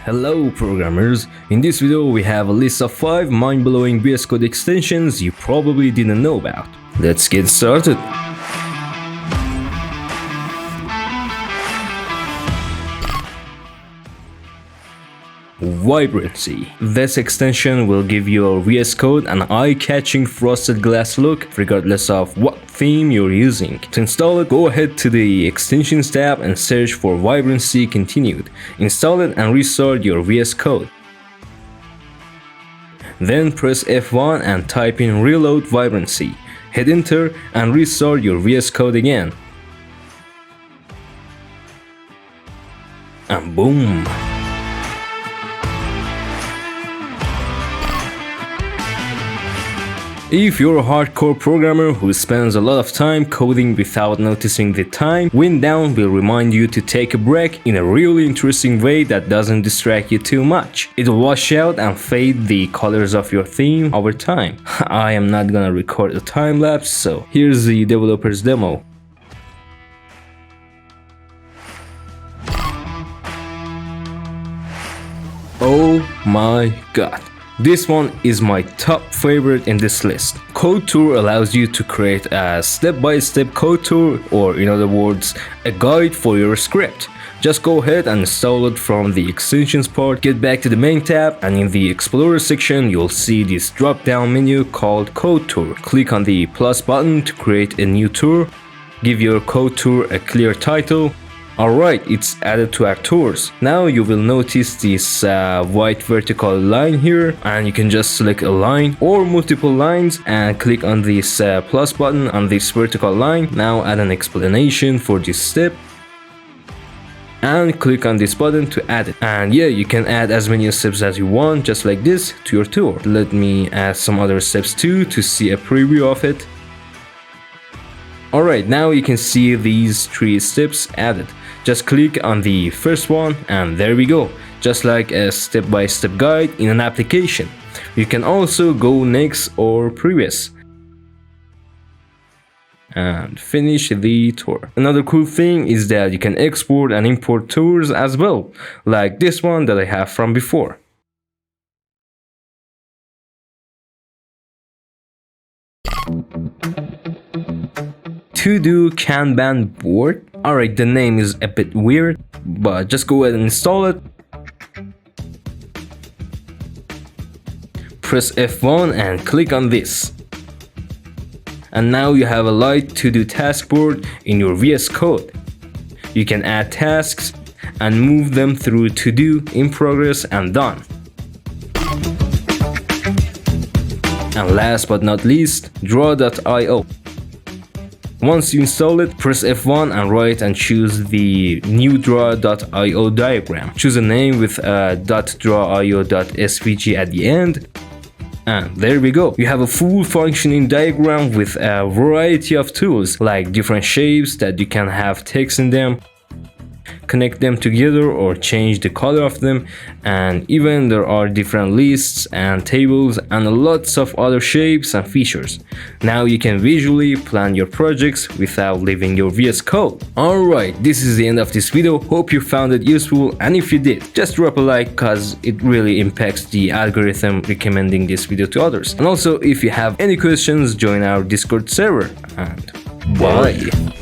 Hello programmers, in this video we have a list of 5 mind-blowing vscode extensions you probably didn't know about. Let's get started. Vibrancy. This extension will give your VS Code an eye-catching frosted glass look regardless of what theme you're using. To install it, go ahead to the Extensions tab and search for Vibrancy Continued. Install it and restart your VS Code. Then press F1 and type in Reload Vibrancy. Hit enter and restart your VS Code again. And boom! If you're a hardcore programmer who spends a lot of time coding without noticing the time, Wind Down will remind you to take a break in a really interesting way that doesn't distract you too much. It will wash out and fade the colors of your theme over time. I am not gonna record a time lapse, so here's the developer's demo. Oh my god. This one is my top favorite in this list. Code Tour allows you to create a step-by-step code tour, or in other words, a guide for your script. Just go ahead and install it from the extensions part, get back to the main tab, and in the Explorer section you'll see this drop-down menu called Code Tour. Click on the plus button to create a new tour. Give your code tour a clear title. Alright, it's added to our tours. Now you will notice this white vertical line here, and you can just select a line or multiple lines and click on this plus button on this vertical line. Now add an explanation for this step and click on this button to add it. And yeah, you can add as many steps as you want, just like this, to your tour. Let me add some other steps too to see a preview of it. Alright, now you can see these 3 steps added. Just click on the first one and there we go, just like a step-by-step guide in an application. You can also go next or previous and finish the tour. Another cool thing is that you can export and import tours as well, like this one that I have from before. To-do Kanban board. Alright, the name is a bit weird, but just go ahead and install it. Press F1 and click on this. And now you have a light to-do task board in your VS Code. You can add tasks and move them through to-do, in progress, and done. And last but not least, draw.io. Once you install it, press F1 and write and choose the new draw.io diagram. Choose a name with .drawio.svg at the end. And there we go. You have a full functioning diagram with a variety of tools, like different shapes that you can have text in them, connect them together or change the color of them, and even there are different lists and tables and lots of other shapes and features. Now you can visually plan your projects without leaving your VS Code. Alright, this is the end of this video. Hope you found it useful, and if you did, just drop a like cause it really impacts the algorithm recommending this video to others. And also, if you have any questions, join our Discord server, and bye!